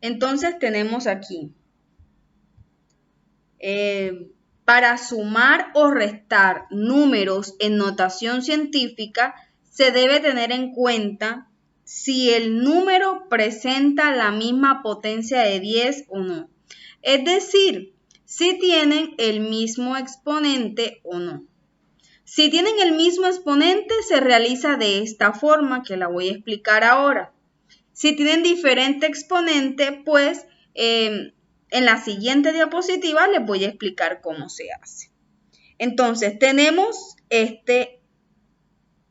Entonces tenemos aquí, para sumar o restar números en notación científica, se debe tener en cuenta si el número presenta la misma potencia de 10 o no. Es decir, si tienen el mismo exponente o no. Si tienen el mismo exponente, se realiza de esta forma, que la voy a explicar ahora. Si tienen diferente exponente, pues en la siguiente diapositiva les voy a explicar cómo se hace. Entonces, tenemos este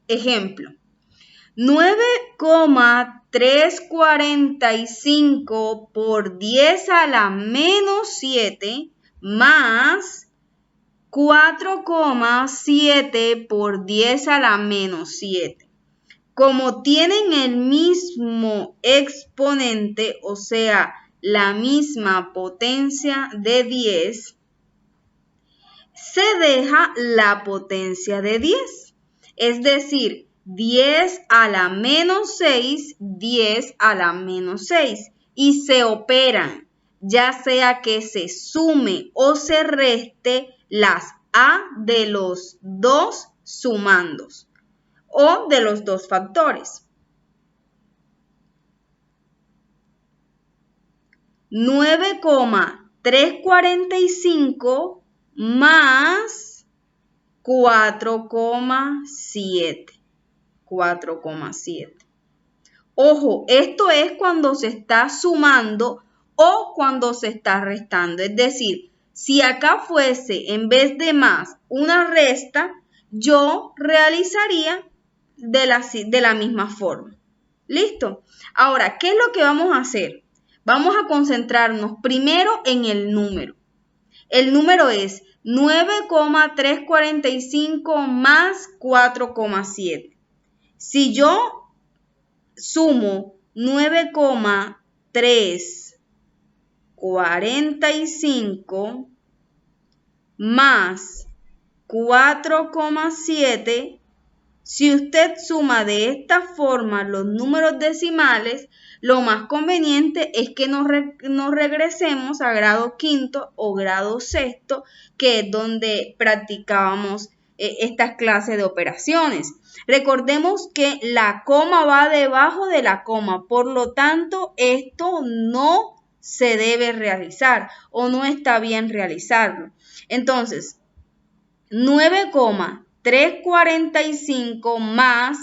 ejemplo. 9,345 por 10 a la menos 7 más 4,7 por 10 a la menos 7. Como tienen el mismo exponente, o sea, la misma potencia de 10, se deja la potencia de 10. Es decir, 10 a la menos 6, 10 a la menos 6. Y se operan, ya sea que se sume o se reste las A de los dos sumandos o de los dos factores. 9,345 más 4,7. 4,7. Ojo, esto es cuando se está sumando o cuando se está restando. Es decir, si acá fuese en vez de más una resta, yo realizaría de la misma forma. ¿Listo? Ahora, ¿qué es lo que vamos a hacer? Vamos a concentrarnos primero en el número. El número es 9,345 más 4,7. Si yo sumo 9,345 más 4,7, si usted suma de esta forma los números decimales, lo más conveniente es que nos regresemos a grado quinto o grado sexto, que es donde practicábamos estas clases de operaciones. Recordemos que la coma va debajo de la coma, por lo tanto, esto no se debe realizar o no está bien realizarlo. Entonces, 9,345 más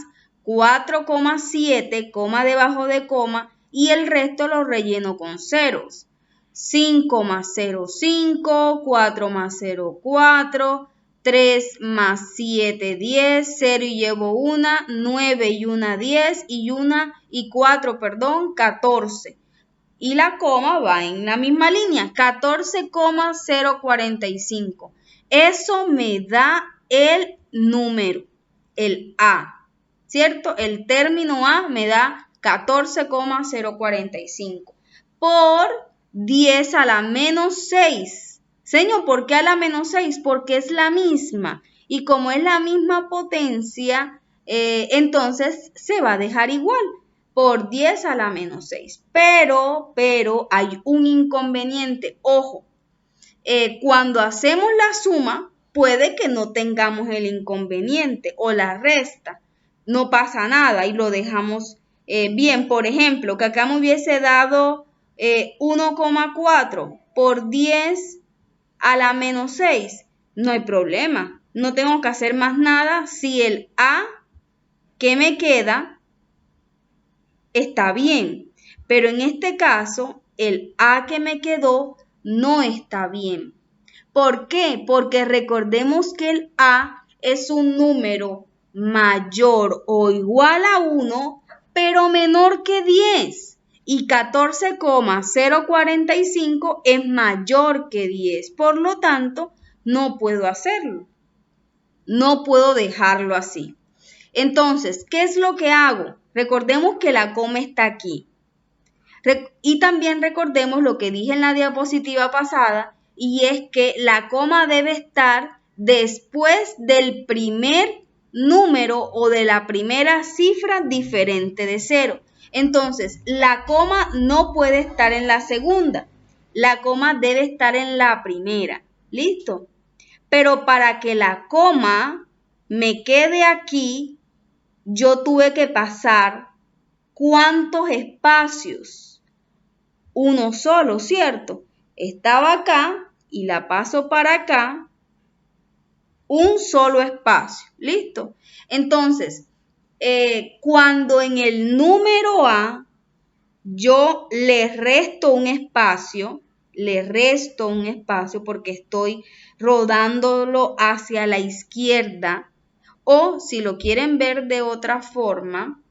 4,7, coma debajo de coma, y el resto lo relleno con ceros. 5 más 0, 5, 4 más 0, 4, 3 más 7, 10, 0 y llevo 1, 9 y 1, 10 y 4, 14. Y la coma va en la misma línea, 14,045. Eso me da el número, el A, ¿cierto? El término A me da 14,045 por 10 a la menos 6. Señor, ¿por qué a la menos 6? Porque es la misma. Y como es la misma potencia, entonces se va a dejar igual por 10 a la menos 6. Pero hay un inconveniente. Ojo. Cuando hacemos la suma, puede que no tengamos el inconveniente o la resta. No pasa nada y lo dejamos bien. Por ejemplo, que acá me hubiese dado 1,4 por 10 a la menos 6. No hay problema. No tengo que hacer más nada si el A que me queda está bien. Pero en este caso, el A que me quedó no está bien. ¿Por qué? Porque recordemos que el A es un número mayor o igual a 1, pero menor que 10. Y 14,045 es mayor que 10. Por lo tanto, no puedo hacerlo. No puedo dejarlo así. Entonces, ¿qué es lo que hago? Recordemos que la coma está aquí. Y también recordemos lo que dije en la diapositiva pasada, y es que la coma debe estar después del primer número o de la primera cifra diferente de 0. Entonces, la coma no puede estar en la segunda. La coma debe estar en la primera. ¿Listo? Pero para que la coma me quede aquí, yo tuve que pasar ¿cuántos espacios? Uno solo, ¿cierto? Estaba acá y la paso para acá, un solo espacio. ¿Listo? Entonces, cuando en el número A yo le resto un espacio porque estoy rodándolo hacia la izquierda, o si lo quieren ver de otra forma,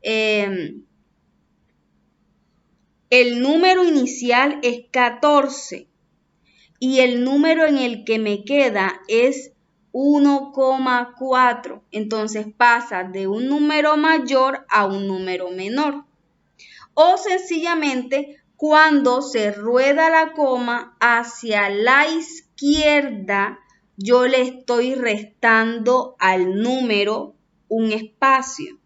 el número inicial es 14 y el número en el que me queda es 1,4. Entonces pasa de un número mayor a un número menor. O sencillamente cuando se rueda la coma hacia la izquierda, yo le estoy restando al número un espacio.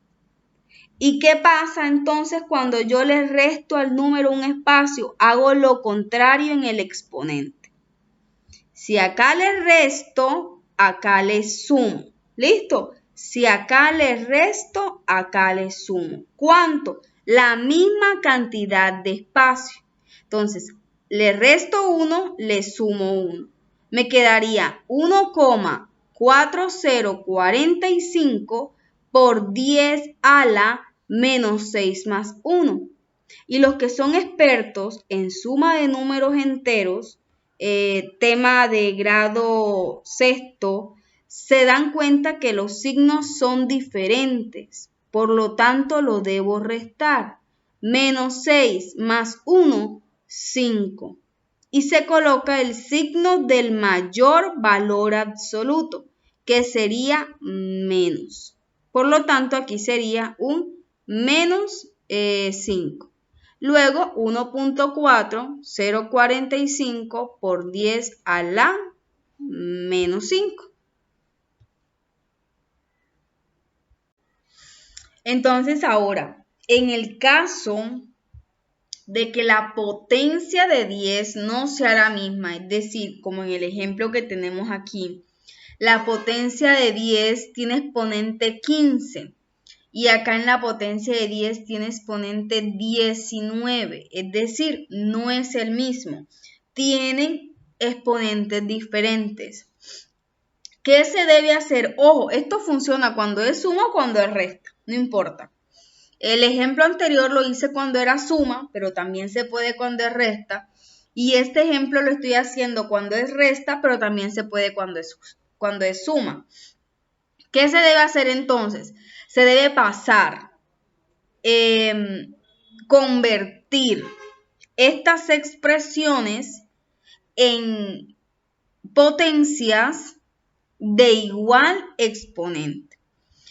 ¿Y qué pasa entonces cuando yo le resto al número un espacio? Hago lo contrario en el exponente. Si acá le resto, acá le sumo. ¿Listo? Si acá le resto, acá le sumo. ¿Cuánto? La misma cantidad de espacio. Entonces, le resto 1, le sumo 1. Me quedaría 1,4045 por 10 a la menos 6 más 1. Y los que son expertos en suma de números enteros, tema de grado sexto, se dan cuenta que los signos son diferentes, por lo tanto lo debo restar. Menos 6 más 1, 5. Y se coloca el signo del mayor valor absoluto, que sería menos. Por lo tanto, aquí sería un menos 5. Luego 1,4045 por 10 a la menos 5. Entonces ahora, en el caso de que la potencia de 10 no sea la misma, es decir, como en el ejemplo que tenemos aquí, la potencia de 10 tiene exponente 15 y acá en la potencia de 10 tiene exponente 19, es decir, no es el mismo, tienen exponentes diferentes. ¿Qué se debe hacer? Ojo, esto funciona cuando es suma o cuando es resta, no importa. El ejemplo anterior lo hice cuando era suma, pero también se puede cuando es resta. Y este ejemplo lo estoy haciendo cuando es resta, pero también se puede cuando es suma. ¿Qué se debe hacer entonces? Se debe pasar, convertir estas expresiones en potencias de igual exponente.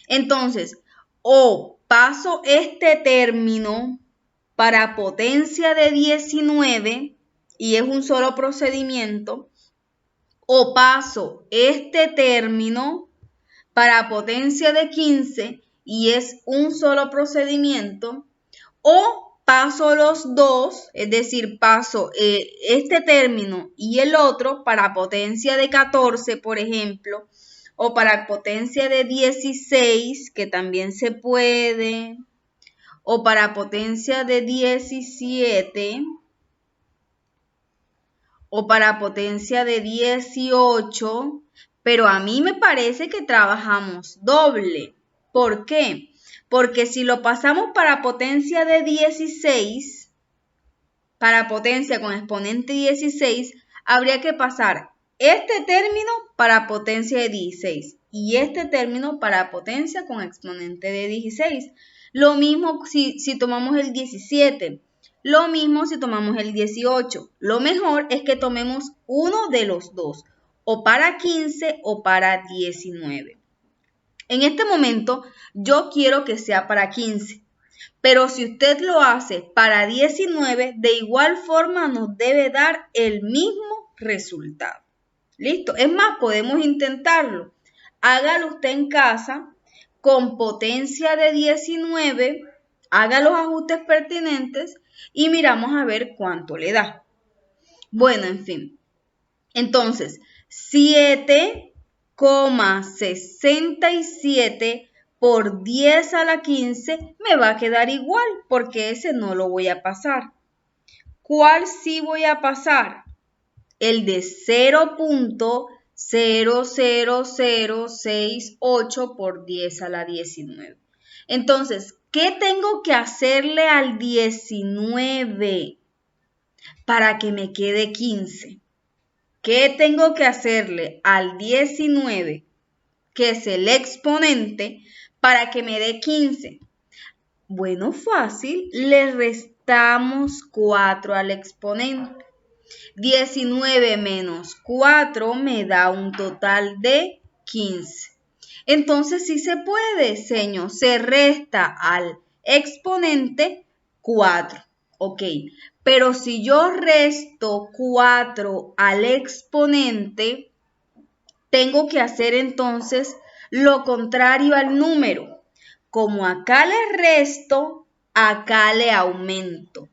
Entonces, o paso este término para potencia de 19 y es un solo procedimiento, o paso este término para potencia de 15 y es un solo procedimiento, o paso los dos, es decir, paso este término y el otro para potencia de 14, por ejemplo, o para potencia de 16, que también se puede, o para potencia de 17, o para potencia de 18, pero a mí me parece que trabajamos doble. ¿Por qué? Porque si lo pasamos para potencia de 16, para potencia con exponente 16, habría que pasar este término para potencia de 16 y este término para potencia con exponente de 16. Lo mismo si tomamos el 17. Lo mismo si tomamos el 18. Lo mejor es que tomemos uno de los dos, o para 15 o para 19. En este momento yo quiero que sea para 15, pero si usted lo hace para 19, de igual forma nos debe dar el mismo resultado. ¿Listo? Es más, podemos intentarlo. Hágalo usted en casa con potencia de 19 haga los ajustes pertinentes y miramos a ver cuánto le da. Bueno, en fin. Entonces, 7,67 por 10 a la 15 me va a quedar igual porque ese no lo voy a pasar. ¿Cuál sí voy a pasar? El de 0.00068 por 10 a la 19. Entonces, ¿qué tengo que hacerle al 19 para que me quede 15? ¿Qué tengo que hacerle al 19, que es el exponente, para que me dé 15? Bueno, fácil, le restamos 4 al exponente. 19 menos 4 me da un total de 15. Entonces sí se puede, señor. Se resta al exponente 4. Ok, pero si yo resto 4 al exponente, tengo que hacer entonces lo contrario al número. Como acá le resto, acá le aumento.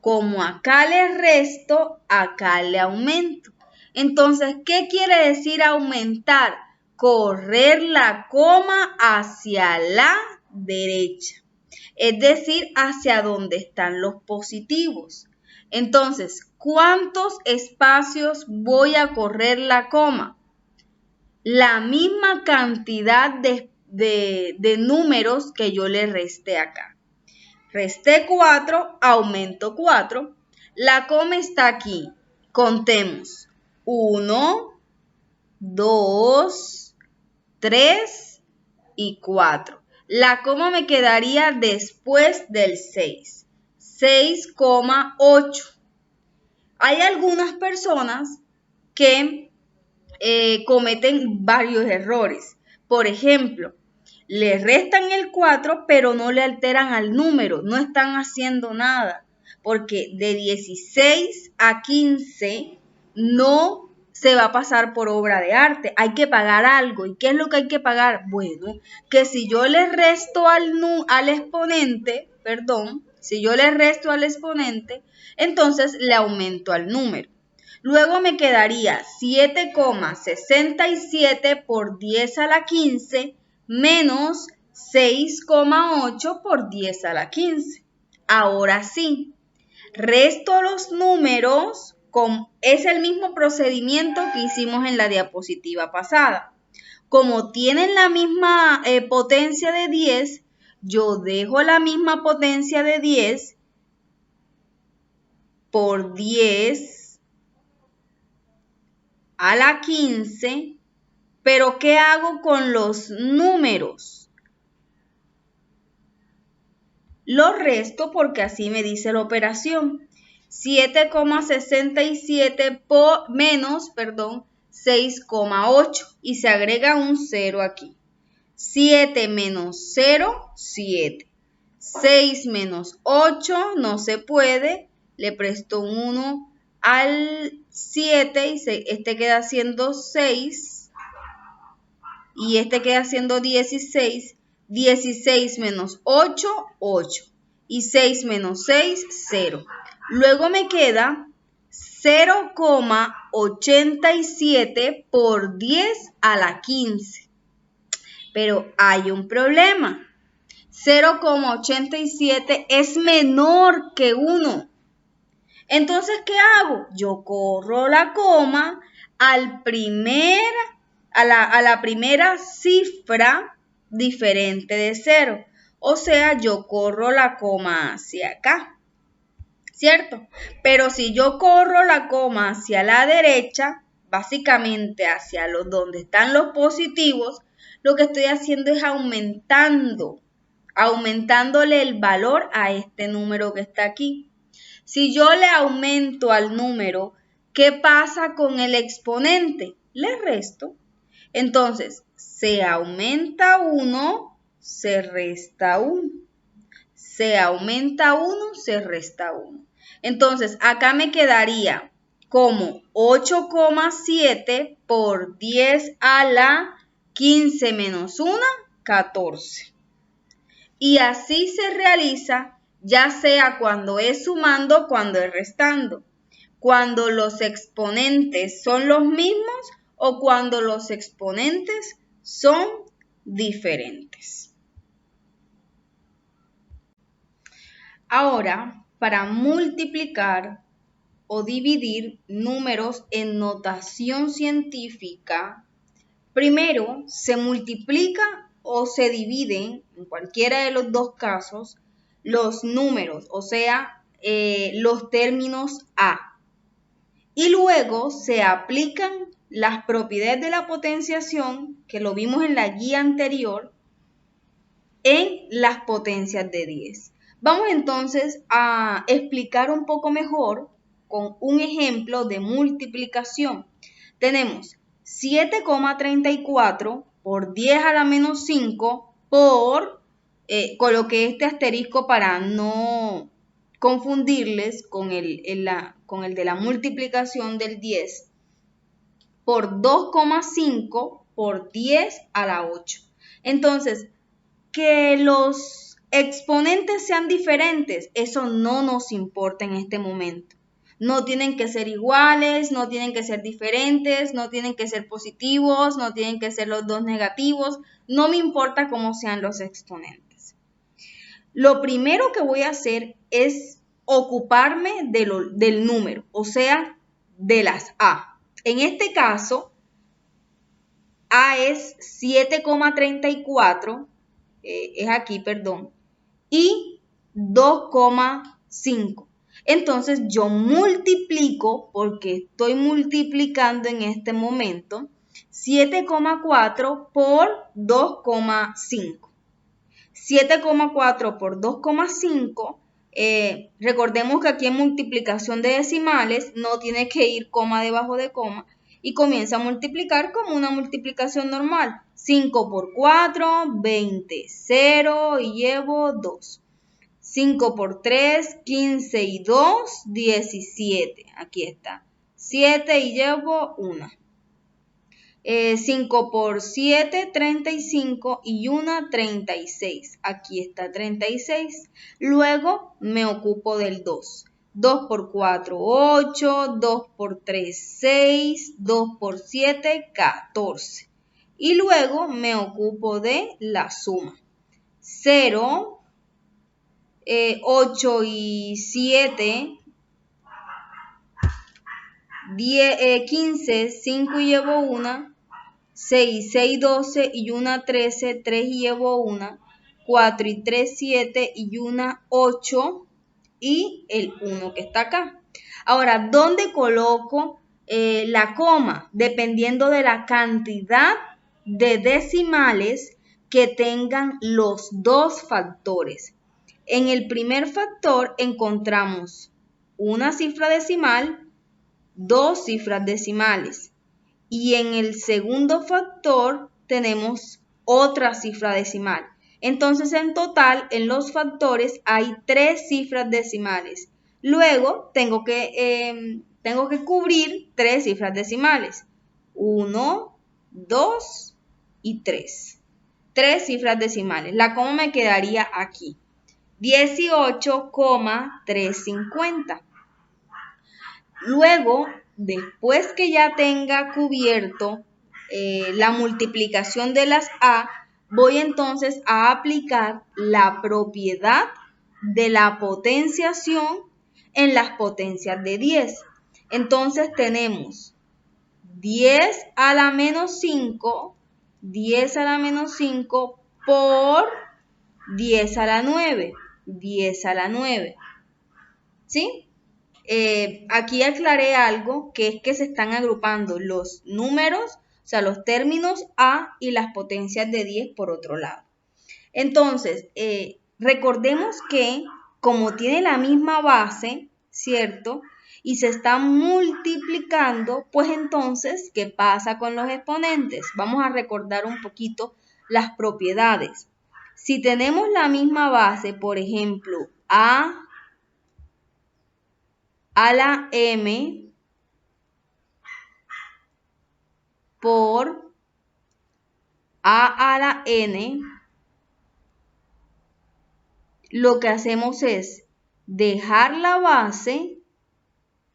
Como acá le resto, acá le aumento. Entonces, ¿qué quiere decir aumentar? Correr la coma hacia la derecha. Es decir, hacia donde están los positivos. Entonces, ¿cuántos espacios voy a correr la coma? La misma cantidad de números que yo le resté acá. Resté 4, aumento 4. La coma está aquí. Contemos. 1, 2, 3 y 4. La coma me quedaría después del 6. 6,8. Hay algunas personas que cometen varios errores. Por ejemplo, le restan el 4, pero no le alteran al número, no están haciendo nada, porque de 16 a 15 no se va a pasar por obra de arte, hay que pagar algo. ¿Y qué es lo que hay que pagar? Bueno, que si yo le resto al exponente, entonces le aumento al número. Luego me quedaría 7,67 por 10 a la 15 menos 6,8 por 10 a la 15. Ahora sí, resto los números, es el mismo procedimiento que hicimos en la diapositiva pasada. Como tienen la misma potencia de 10, yo dejo la misma potencia de 10 por 10 a la 15, pero ¿qué hago con los números? Lo resto porque así me dice la operación. 7,67 menos 6,8 y se agrega un 0 aquí. 7 menos 0, 7. 6 menos 8 no se puede. Le presto un 1 al 7 y este queda siendo 6 y este queda siendo 16. 16 menos 8, 8. Y 6 menos 6, 0. Luego me queda 0,87 por 10 a la 15. Pero hay un problema. 0,87 es menor que 1. Entonces, ¿qué hago? Yo corro la coma a la primera cifra diferente de 0. O sea, yo corro la coma hacia acá, ¿cierto? Pero si yo corro la coma hacia la derecha, básicamente hacia donde están los positivos, lo que estoy haciendo es aumentándole el valor a este número que está aquí. Si yo le aumento al número, ¿qué pasa con el exponente? Le resto. Entonces, se aumenta 1, se resta 1. Se aumenta 1, se resta 1. Entonces, acá me quedaría como 8,7 por 10 a la 15 menos 1, 14. Y así se realiza ya sea cuando es sumando o cuando es restando, cuando los exponentes son los mismos o cuando los exponentes son diferentes. Ahora, para multiplicar o dividir números en notación científica, primero se multiplica o se dividen, en cualquiera de los dos casos, los números, o sea, los términos A. Y luego se aplican las propiedades de la potenciación, que lo vimos en la guía anterior, en las potencias de 10. Vamos entonces a explicar un poco mejor con un ejemplo de multiplicación. Tenemos 7,34 por 10 a la menos 5 por, coloqué este asterisco para no confundirles con el de la multiplicación del 10, por 2,5 por 10 a la 8. Entonces, que los exponentes sean diferentes, eso no nos importa en este momento. No tienen que ser iguales, no tienen que ser diferentes, no tienen que ser positivos, no tienen que ser los dos negativos. No me importa cómo sean los exponentes. Lo primero que voy a hacer es ocuparme del número, o sea, de las A. En este caso, A es 7,34. Es aquí, perdón, y 2,5. Entonces yo multiplico, porque estoy multiplicando en este momento, 7,4 por 2,5. 7,4 por 2,5, recordemos que aquí en multiplicación de decimales no tiene que ir coma debajo de coma, y comienza a multiplicar como una multiplicación normal. 5 por 4, 20, 0 y llevo 2. 5 por 3, 15 y 2, 17. Aquí está. 7 y llevo 1. 5 por 7, 35 y 1, 36. Aquí está 36. Luego me ocupo del 2. 2 por 4, 8. 2 por 3, 6. 2 por 7, 14. Y luego me ocupo de la suma. 0, 8 y 7, 10, 15, 5 y llevo 1. 6, 6, 12 y 1, 13, 3 y llevo 1, 4 y 3, 7 y 1, 8 y el 1 que está acá. Ahora, ¿dónde coloco la coma? Dependiendo de la cantidad de decimales que tengan los dos factores. En el primer factor encontramos una cifra decimal, dos cifras decimales. Y en el segundo factor tenemos otra cifra decimal. Entonces, en total, en los factores hay 3 cifras decimales. Luego, tengo que cubrir 3 cifras decimales. 1, 2 y 3. 3 cifras decimales. La coma me quedaría aquí. 18,350. Luego, después que ya tenga cubierto la multiplicación de las A, voy entonces a aplicar la propiedad de la potenciación en las potencias de 10. Entonces tenemos 10 a la menos 5, 10 a la menos 5 por 10 a la 9, 10 a la 9. ¿Sí? Aquí aclaré algo, que es que se están agrupando los números, o sea, los términos A y las potencias de 10 por otro lado. Entonces, recordemos que como tiene la misma base, ¿cierto? Y se está multiplicando, pues entonces, ¿qué pasa con los exponentes? Vamos a recordar un poquito las propiedades. Si tenemos la misma base, por ejemplo, A a la M por A a la N lo que hacemos es dejar la base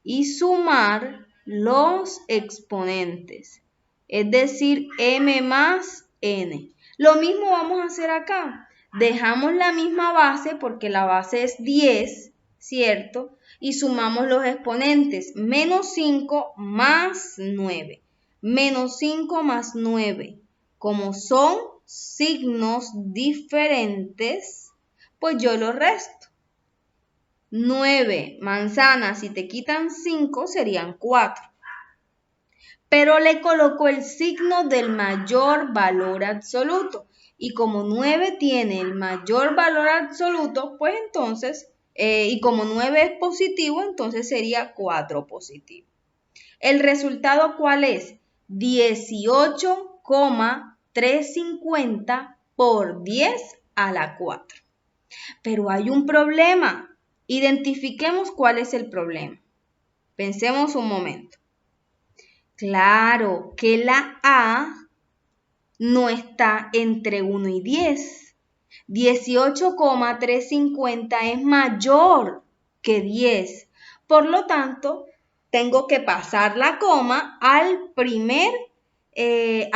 y sumar los exponentes, es decir, m más n. Lo mismo vamos a hacer acá. Dejamos la misma base porque la base es 10, ¿cierto? Y sumamos los exponentes, menos 5 más 9. Menos 5 más 9. Como son signos diferentes, pues yo los resto. 9 manzanas, si te quitan 5, serían 4. Pero le coloco el signo del mayor valor absoluto. Y como 9 tiene el mayor valor absoluto, pues entonces, y como 9 es positivo, entonces sería 4 positivo. ¿El resultado cuál es? 18,350 por 10 a la 4. Pero hay un problema. Identifiquemos cuál es el problema. Pensemos un momento. Claro que la A no está entre 1 y 10. 18,350 es mayor que 10. Por lo tanto, tengo que pasar la coma a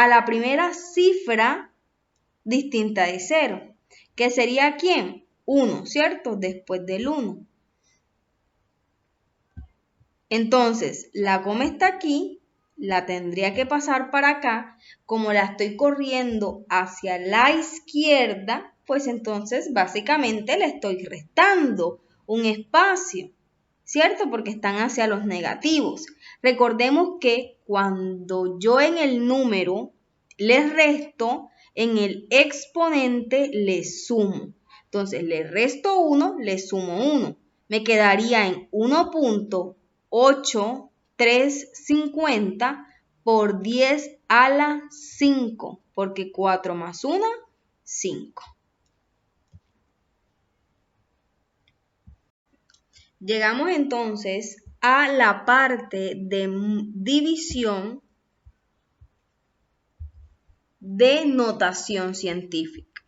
la primera cifra distinta de 0. ¿Que sería quién? 1, ¿cierto? Después del 1. Entonces, la coma está aquí, la tendría que pasar para acá. Como la estoy corriendo hacia la izquierda, pues entonces básicamente le estoy restando un espacio, ¿cierto? Porque están hacia los negativos. Recordemos que cuando yo en el número le resto, en el exponente le sumo. Entonces, le resto 1, le sumo 1. Me quedaría en 1,8350 por 10 a la 5, porque 4 más 1, 5. Llegamos entonces a la parte de división de notación científica.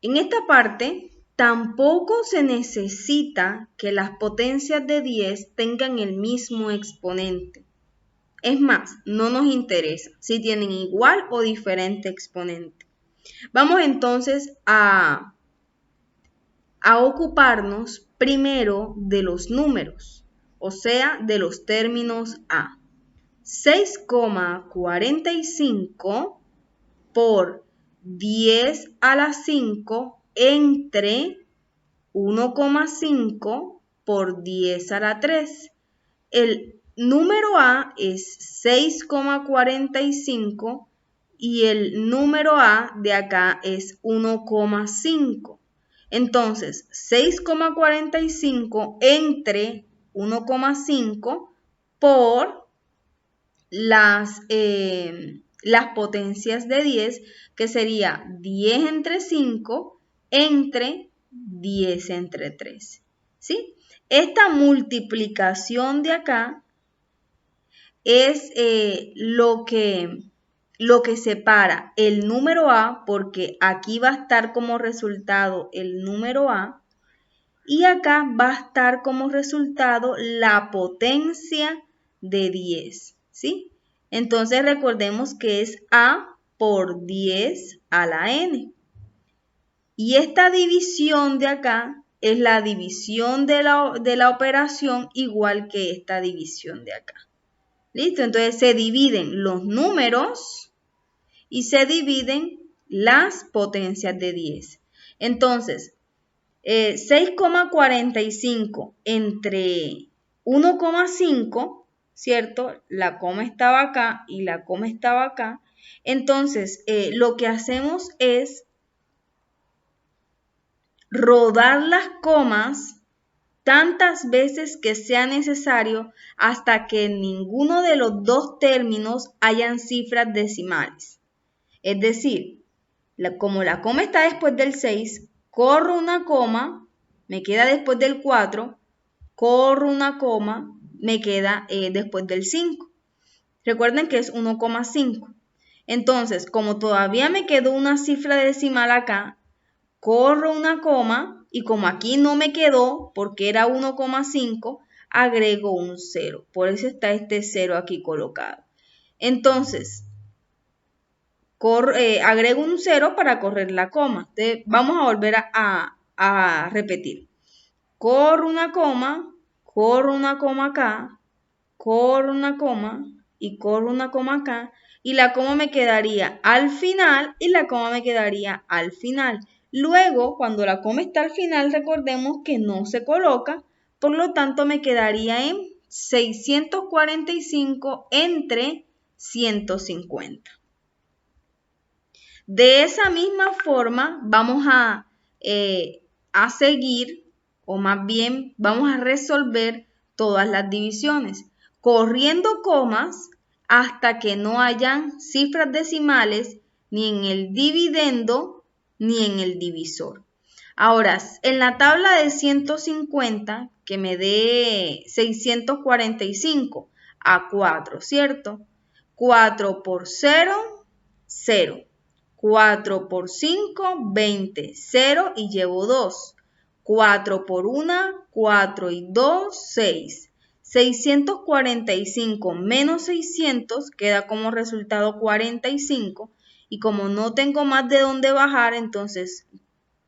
En esta parte tampoco se necesita que las potencias de 10 tengan el mismo exponente. Es más, no nos interesa si tienen igual o diferente exponente. Vamos entonces a ocuparnos primero de los números, o sea, de los términos A. 6,45 por 10 a la 5 entre 1,5 por 10 a la 3. El número A es 6,45 y el número A de acá es 1,5. Entonces, 6,45 entre 1,5 por las potencias de 10, que sería 10 entre 5 entre 10 entre 3. ¿Sí? Esta multiplicación de acá es lo que separa el número A, porque aquí va a estar como resultado el número A, y acá va a estar como resultado la potencia de 10, ¿sí? Entonces recordemos que es A por 10 a la n. Y esta división de acá es la división de la operación, igual que esta división de acá. ¿Listo? Entonces se dividen los números y se dividen las potencias de 10. Entonces, 6,45 entre 1,5, ¿cierto? La coma estaba acá y la coma estaba acá. Entonces, lo que hacemos es rodar las comas tantas veces que sea necesario hasta que en ninguno de los dos términos hayan cifras decimales. Es decir, como la coma está después del 6, corro una coma, me queda después del 4, corro una coma, me queda después del 5. Recuerden que es 1,5. Entonces, como todavía me quedó una cifra decimal acá, corro una coma y como aquí no me quedó porque era 1,5, agrego un 0. Por eso está este 0 aquí colocado. Entonces, agrego un 0 para correr la coma. Entonces, vamos a volver a repetir. Corro una coma acá, corro una coma y corro una coma acá. Y la coma me quedaría al final y la coma me quedaría al final. Luego, cuando la coma está al final, recordemos que no se coloca, por lo tanto me quedaría en 645 entre 150. De esa misma forma vamos a seguir, o más bien vamos a resolver todas las divisiones, corriendo comas hasta que no hayan cifras decimales ni en el dividendo ni en el divisor. Ahora, en la tabla de 150, que me dé 645 a 4, ¿cierto? 4 por 0, 0. 4 por 5, 20, 0 y llevo 2. 4 por 1, 4 y 2, 6. 645 menos 600 queda como resultado 45 y como no tengo más de dónde bajar, entonces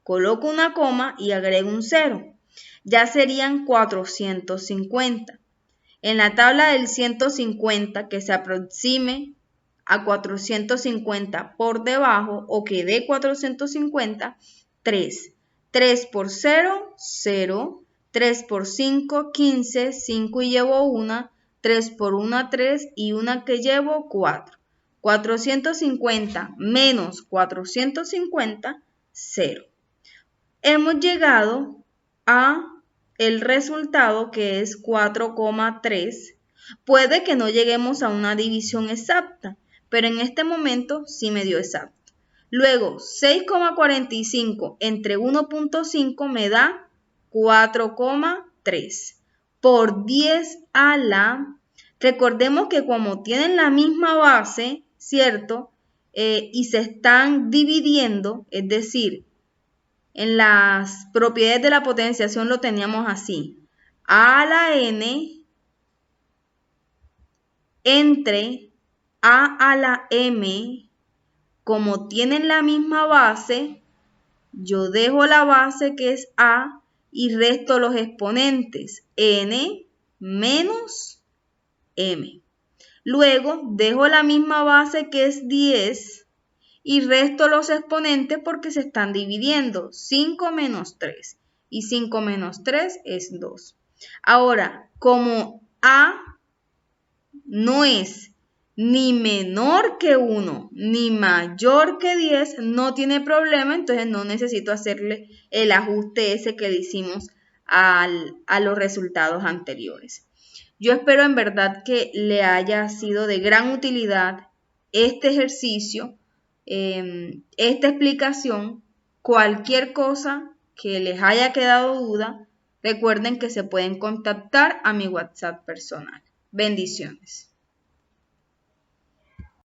coloco una coma y agrego un 0. Ya serían 450. En la tabla del 150 que se aproxime a 450 por debajo o que dé 450, 3. 3 por 0, 0. 3 por 5, 15. 5 y llevo 1. 3 por 1, 3 y 1 que llevo, 4. 450 menos 450, 0. Hemos llegado a el resultado que es 4,3. Puede que no lleguemos a una división exacta, pero en este momento sí me dio exacto. Luego, 6,45 entre 1,5 me da 4,3. Por 10 a la... Recordemos que como tienen la misma base, ¿cierto? Y se están dividiendo, es decir, en las propiedades de la potenciación lo teníamos así. A a la n entre a la m, como tienen la misma base, yo dejo la base que es a y resto los exponentes n menos m. Luego dejo la misma base que es 10 y resto los exponentes porque se están dividiendo. 5 menos 3 y 5 menos 3 es 2. Ahora, como a no es ni menor que 1 ni mayor que 10, no tiene problema, entonces no necesito hacerle el ajuste ese que le hicimos a los resultados anteriores. Yo espero en verdad que le haya sido de gran utilidad este ejercicio, esta explicación. Cualquier cosa que les haya quedado duda, recuerden que se pueden contactar a mi WhatsApp personal. Bendiciones.